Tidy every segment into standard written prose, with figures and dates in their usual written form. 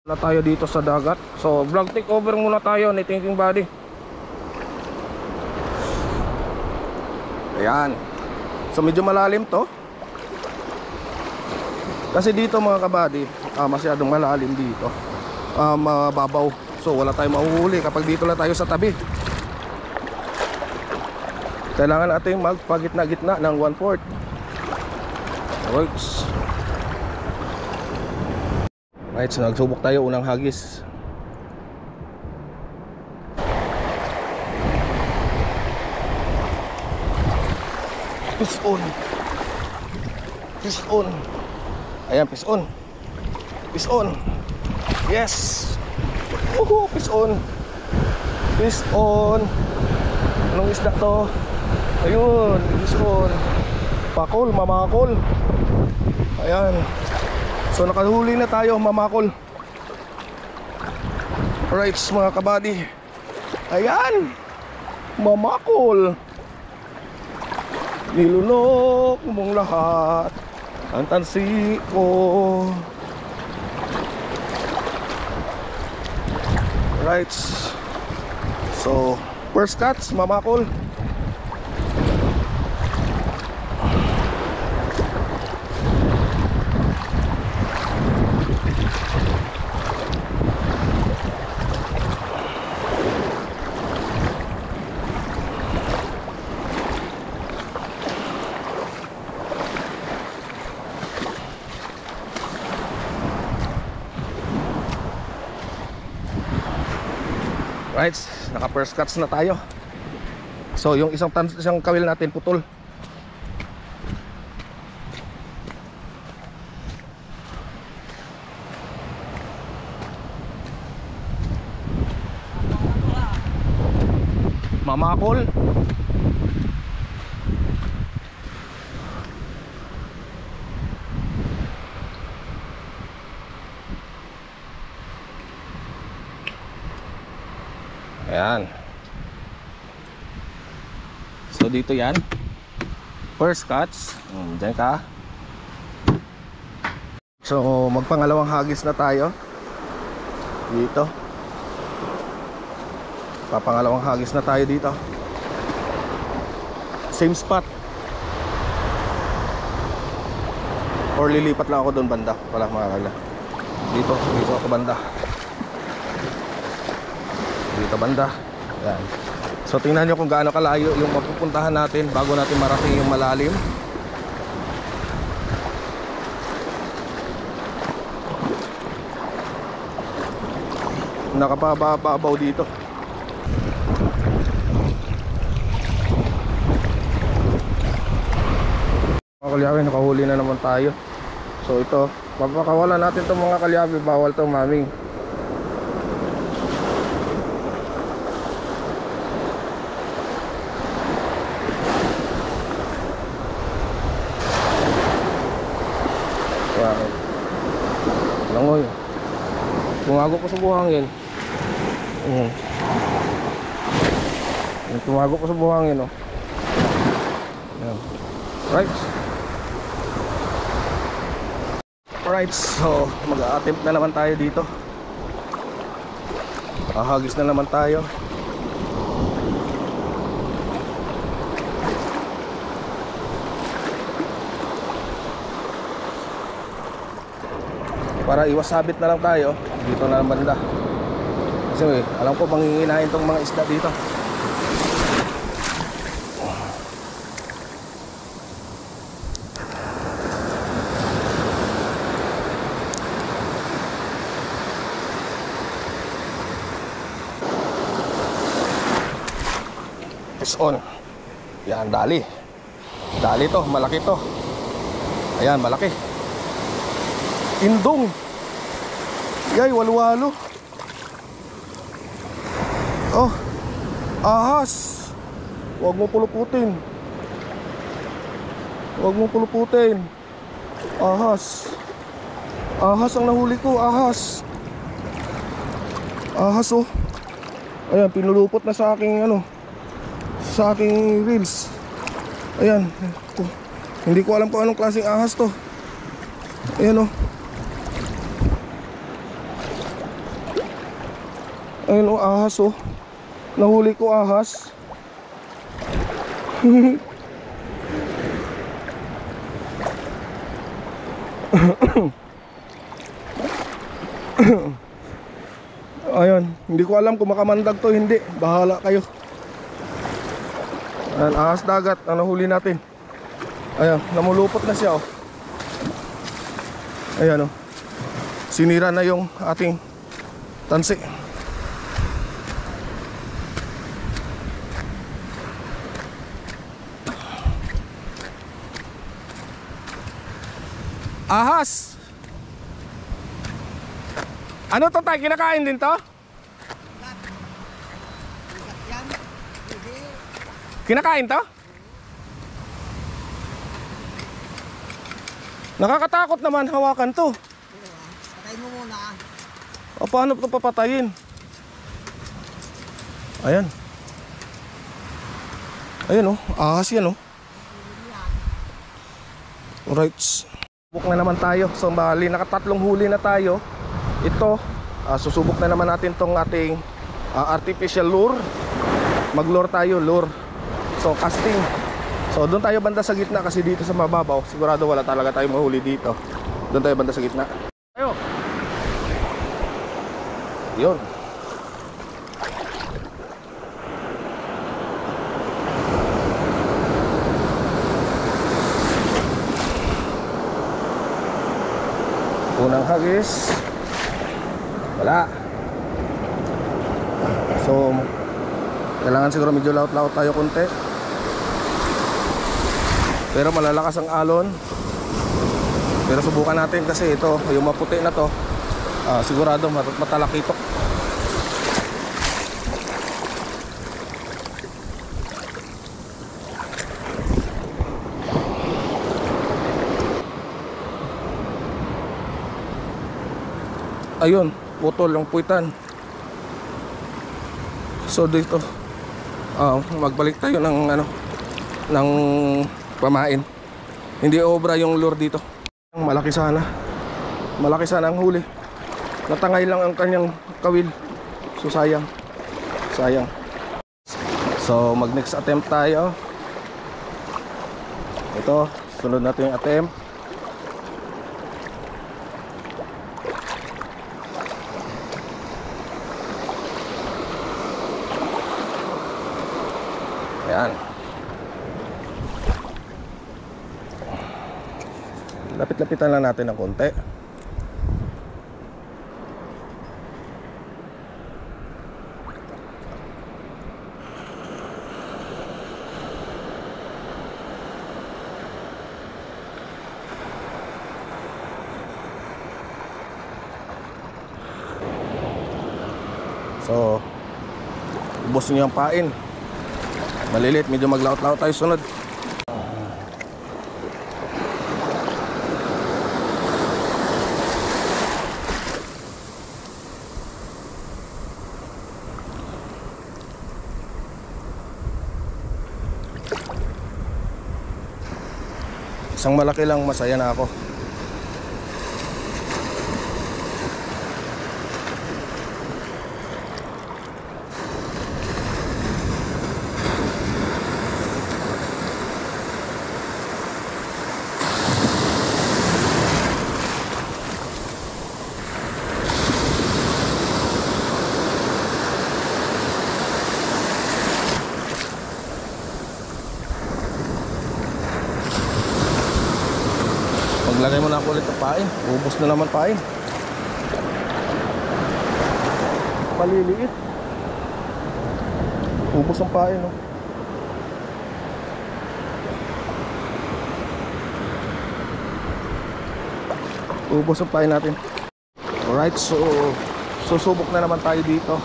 Na tayo dito sa dagat. So vlog take over muna tayo ni Thinking Buddy. Ayan. So medyo malalim to. Kasi dito mga kabady, masyadong malalim dito. Mababaw. So wala tayong mahuhuli kapag dito lang tayo sa tabi. Kailangan natin magpagitna-gitna ng 1/4. Works. Right, so nagsubok tayo unang hagis. Fish on. Fish on. Ayan, fish on. Fish on. Yes. Woohoo, fish on. Fish on. Anong isda to? Ayun, fish on. Pakol, mamakol. Ayan. So nakahuli na tayo, mamakol. Alright mga kabady. Ayan, mamakol. Nilunok mong lahat ang tansi ko. Alright. So first catch, mamakol. Right, naka first cuts na tayo. So yung isang kawil natin putol. Mamakol. Ayan. So dito yan. First cuts. Diyan ka. So magpangalawang hagis na tayo. Dito. Papangalawang hagis na tayo dito. Same spot. Or lilipat lang ako doon banda. Wala makakala. Dito ako banda. Dito banda. Yan. So tingnan nyo kung gaano kalayo yung mapupuntahan natin bago natin marating yung malalim. Nakapababaw dito. Mga kalyabe, nakahuli na naman tayo. So ito, papakawalan natin itong mga kalyabe. Bawal to, maming. Langoy. Tumago ko sa buhangin. Tumago ko sa buhangin, oh. Ayan. Right. Alright, so mag-a-attempt na naman tayo dito. Hahagis na naman tayo. Para iwas sabit na lang tayo. Dito na lang banda. Kasi alam ko manginginain tong mga isda dito. Fish on. Yan, dali. Dali to, malaki to. Ayan, malaki. Indong. Yay, walwalo. Oh, ahas. Huwag mo puluputin. Huwag mo puluputin. Ahas. Ahas ang nahuli ko, ahas. Ahas, oh. Ayan, pinulupot na sa aking sa aking reels. Ayan. Hindi ko alam kung anong klaseng ahas to. Ayan, oh. Ayun oh, ahas oh. Nahuli ko ahas. Ayun, hindi ko alam kung makamandag to hindi. Bahala kayo. Ayan, ahas dagat ang nahuli natin. Ayan, namulupot na siya oh. Ayan oh. Sinira na yung ating tansi. Ahas. Ano to tayo? Kinakain din to? Kinakain to? Nakakatakot naman hawakan to. Patayin mo muna. O paano ito papatayin? Ayan. Ayan oh, ahas yan oh. Alright. Subok na naman tayo. So bali, nakatatlong huli na tayo. Ito, susubok na naman natin tong ating artificial lure. Mag-lure tayo, lure. So casting. So doon tayo banda sa gitna kasi dito sa mababaw sigurado wala talaga tayong mahuli dito. Doon tayo banda sa gitna. Tayo. Yun. Unang hagis. Wala. So kailangan siguro medyo laut-laut tayo konti. Pero malalakas ang alon. Pero subukan natin kasi ito, yung maputi na to, sigurado matalakitok. Ayun, putol yung puwitan. So dito magbalik tayo ng ng pamain. Hindi obra yung lure dito. Malaki sana. Malaki sana ang huli. Natangay lang ang kanyang kawil. So sayang. Sayang. So mag next attempt tayo. Ito, sunod natin yung attempt. Ayan. Lapit-lapitan lang natin ng konti. So ubos niyo ang pain. Malilit, medyo maglaot-laot tayo sunod. Isang malaki lang, masaya na ako. Maglagay mo na ako ulit ng pain. Ubos na naman pain. Maliliit. Ubos ang pain, no? Ubos ang pain natin. Alright, so susubok na naman tayo dito.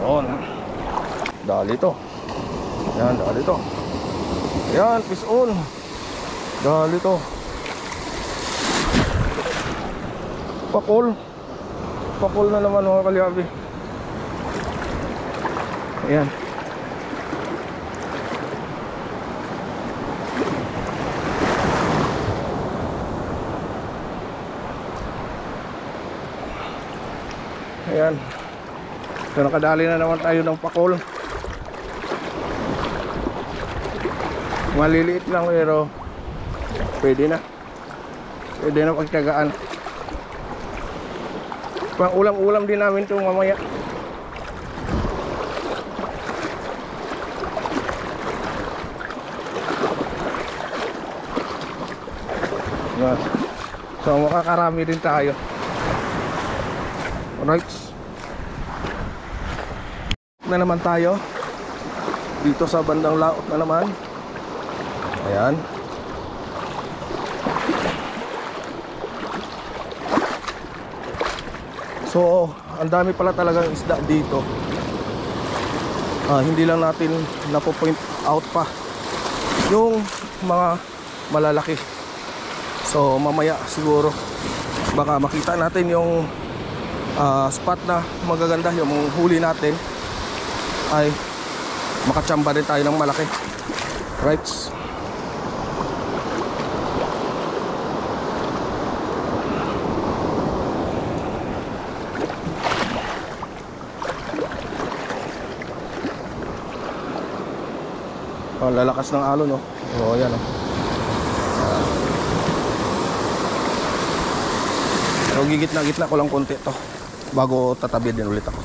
Yun. Dali to. Yan, dali to. Yan, fish on. Dali to. Pakol. Pakol na naman mga kalyabi. Ayan. Ayan. So nakadali na naman tayo ng pakol. Maliliit lang pero pwede na. Pwede na pagtyagaan. Pang ulam-ulam din namin ito mamaya. Yan. So makakarami din tayo. Alright. Na naman tayo dito sa bandang laot na naman. Ayan. So ang dami pala talagang isda dito. Hindi lang natin napo-point out pa yung mga malalaki. So mamaya siguro baka makita natin yung spot na magaganda, yung huli natin ay makachamba din tayo ng malaki. Right. Lalakas ng alon, no? O, yan, no? Pero gigitna-gitna ko lang konti to bago tatabi din ulit ako.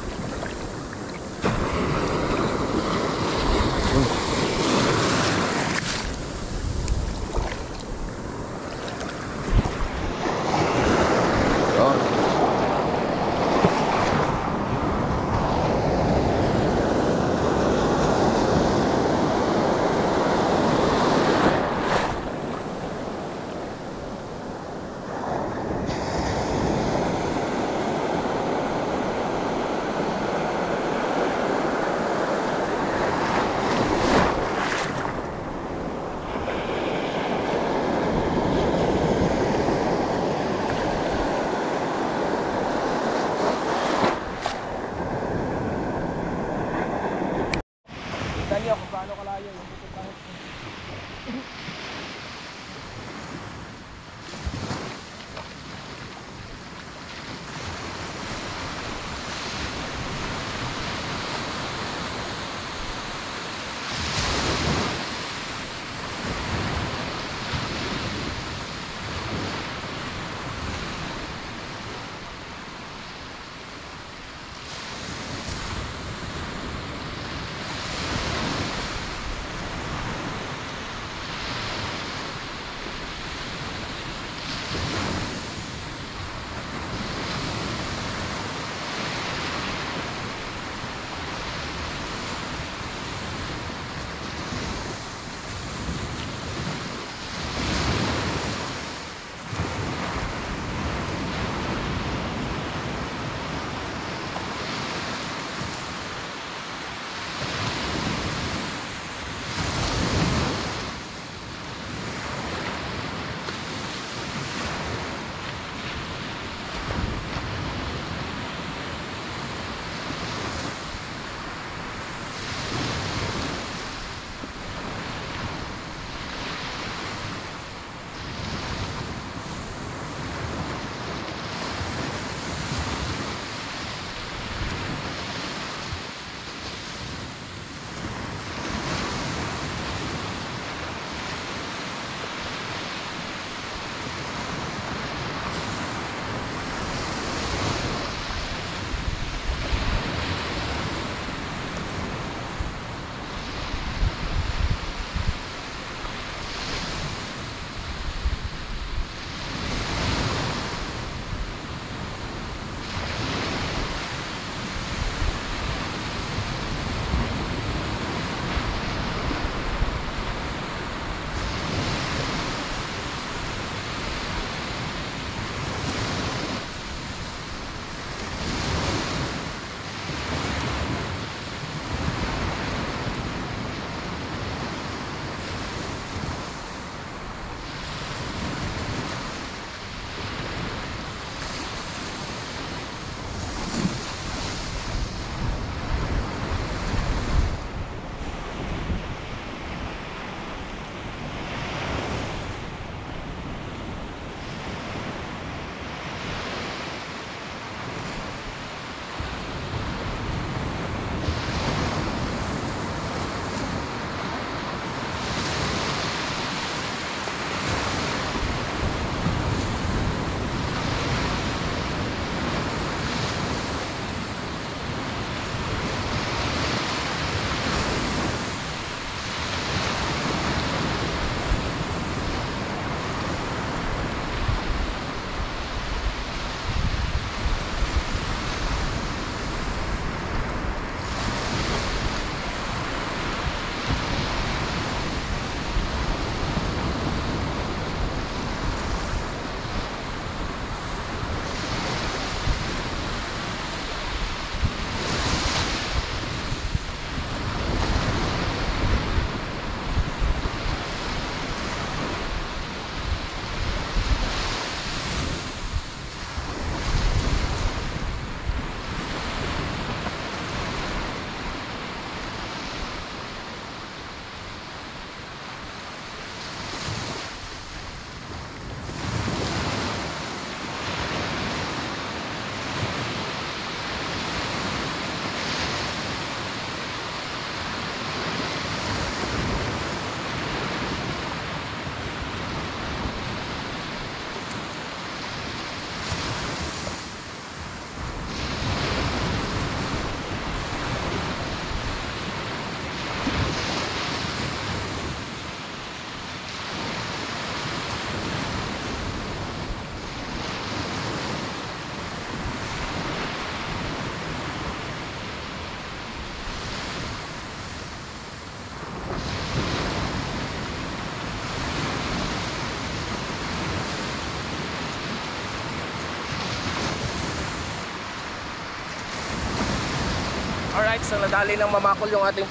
So nadali ng mamakol yung ating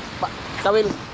tawil.